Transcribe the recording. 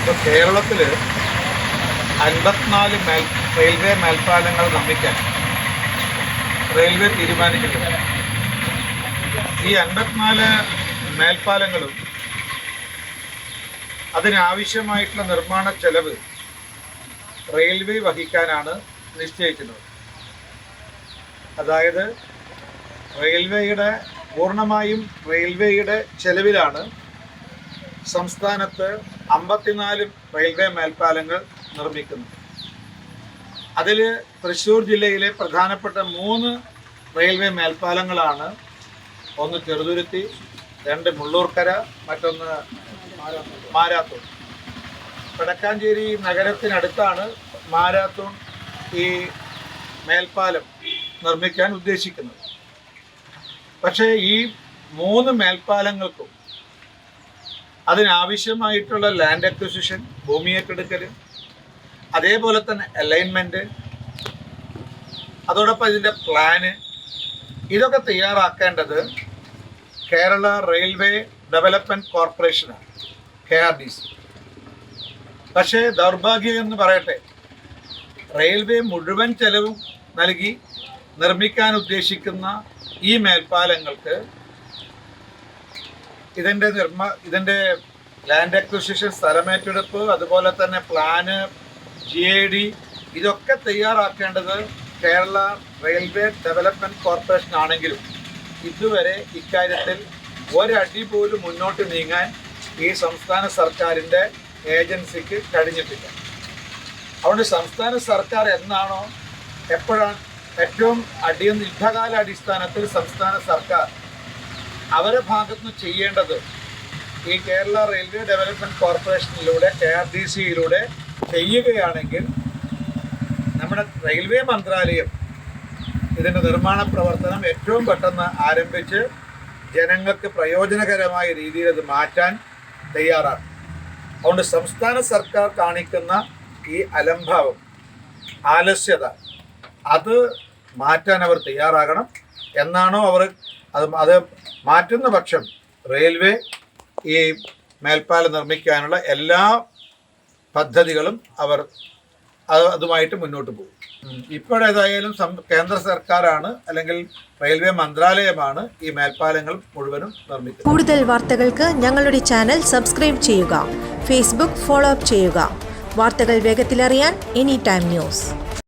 ഇപ്പോൾ കേരളത്തിൽ 54 റെയിൽവേ മേൽപ്പാലങ്ങൾ നിർമ്മിക്കാൻ റെയിൽവേ തീരുമാനിച്ചിട്ടുണ്ട്. ഈ 54 മേൽപ്പാലങ്ങളും അതിനാവശ്യമായിട്ടുള്ള നിർമ്മാണ ചെലവ് റെയിൽവേ വഹിക്കാനാണ് നിശ്ചയിക്കുന്നത്. അതായത് പൂർണ്ണമായും റെയിൽവേയുടെ ചെലവിലാണ് സംസ്ഥാനത്ത് 54 റെയിൽവേ മേൽപ്പാലങ്ങൾ നിർമ്മിക്കുന്നത്. അതിൽ തൃശ്ശൂർ ജില്ലയിലെ പ്രധാനപ്പെട്ട 3 റെയിൽവേ മേൽപ്പാലങ്ങളാണ്. ഒന്ന് ചെറുതുരുത്തി, 2 മുള്ളൂർക്കര, മറ്റൊന്ന് മാരാത്തൂൺ. വടക്കാഞ്ചേരി നഗരത്തിനടുത്താണ് മാരാത്തൂൺ ഈ മേൽപ്പാലം നിർമ്മിക്കാൻ ഉദ്ദേശിക്കുന്നത്. പക്ഷേ ഈ 3 മേൽപ്പാലങ്ങൾക്കും അതിനാവശ്യമായിട്ടുള്ള ലാൻഡ് അക്വിസിഷൻ, ഭൂമി ഏറ്റെടുക്കൽ, അതേപോലെ തന്നെ അലൈൻമെൻറ്റ്, അതോടൊപ്പം ഇതിൻ്റെ പ്ലാന്, ഇതൊക്കെ തയ്യാറാക്കേണ്ടത് കേരള റെയിൽവേ ഡെവലപ്മെൻറ്റ് കോർപ്പറേഷനാണ്, KRDC. പക്ഷേ ദൗർഭാഗ്യം എന്ന് പറയട്ടെ, റെയിൽവേ മുഴുവൻ ചെലവും നൽകി നിർമ്മിക്കാൻ ഉദ്ദേശിക്കുന്ന ഈ മേൽപ്പാലങ്ങൾക്ക് ഇതിൻ്റെ ലാൻഡ് അക്വിസിഷൻ, സ്ഥലമേറ്റെടുപ്പ്, അതുപോലെ തന്നെ പ്ലാന്, GID, ഇതൊക്കെ തയ്യാറാക്കേണ്ടത് കേരള റെയിൽവേ ഡെവലപ്മെൻറ്റ് കോർപ്പറേഷൻ ആണെങ്കിലും ഇതുവരെ ഇക്കാര്യത്തിൽ ഒരടി പോലും മുന്നോട്ട് നീങ്ങാൻ ഈ സംസ്ഥാന സർക്കാരിൻ്റെ ഏജൻസിക്ക് കഴിഞ്ഞിട്ടില്ല. അതുകൊണ്ട് സംസ്ഥാന സർക്കാർ എന്നാണോ എപ്പോഴാണ് ഏറ്റവും യുദ്ധകാല അടിസ്ഥാനത്തിൽ സംസ്ഥാന സർക്കാർ അവരുടെ ഭാഗത്തുനിന്ന് ചെയ്യേണ്ടത് ഈ കേരള റെയിൽവേ ഡെവലപ്മെൻറ്റ് കോർപ്പറേഷനിലൂടെ, KRDCയിലൂടെ ചെയ്യുകയാണെങ്കിൽ നമ്മുടെ റെയിൽവേ മന്ത്രാലയം ഇതിൻ്റെ നിർമ്മാണ പ്രവർത്തനം ഏറ്റവും പെട്ടെന്ന് ആരംഭിച്ച് ജനങ്ങൾക്ക് പ്രയോജനകരമായ രീതിയിൽ അത് മാറ്റാൻ തയ്യാറാണ്. അതുകൊണ്ട് സംസ്ഥാന സർക്കാർ കാണിക്കുന്ന ഈ അലംഭാവം, ആലസ്യത, അത് മാറ്റാൻ അവർ തയ്യാറാകണം. എന്നാണോ അത് മാറ്റുന്ന പക്ഷം റെയിൽവേ ഈ മേൽപ്പാലം നിർമ്മിക്കാനുള്ള എല്ലാ പദ്ധതികളും അതുമായിട്ട് മുന്നോട്ട് പോകും. ഇപ്പോഴേതായാലും കേന്ദ്ര സർക്കാരാണ് അല്ലെങ്കിൽ റെയിൽവേ മന്ത്രാലയമാണ് ഈ മേൽപ്പാലങ്ങൾ മുഴുവനും നിർമ്മിക്കുന്നത്. കൂടുതൽ വാർത്തകൾക്ക് ഞങ്ങളുടെ ചാനൽ സബ്സ്ക്രൈബ് ചെയ്യുക, ഫേസ്ബുക്ക് ഫോളോ അപ്പ് ചെയ്യുക. വാർത്തകൾ വേഗത്തിലറിയാൻ Anytime News.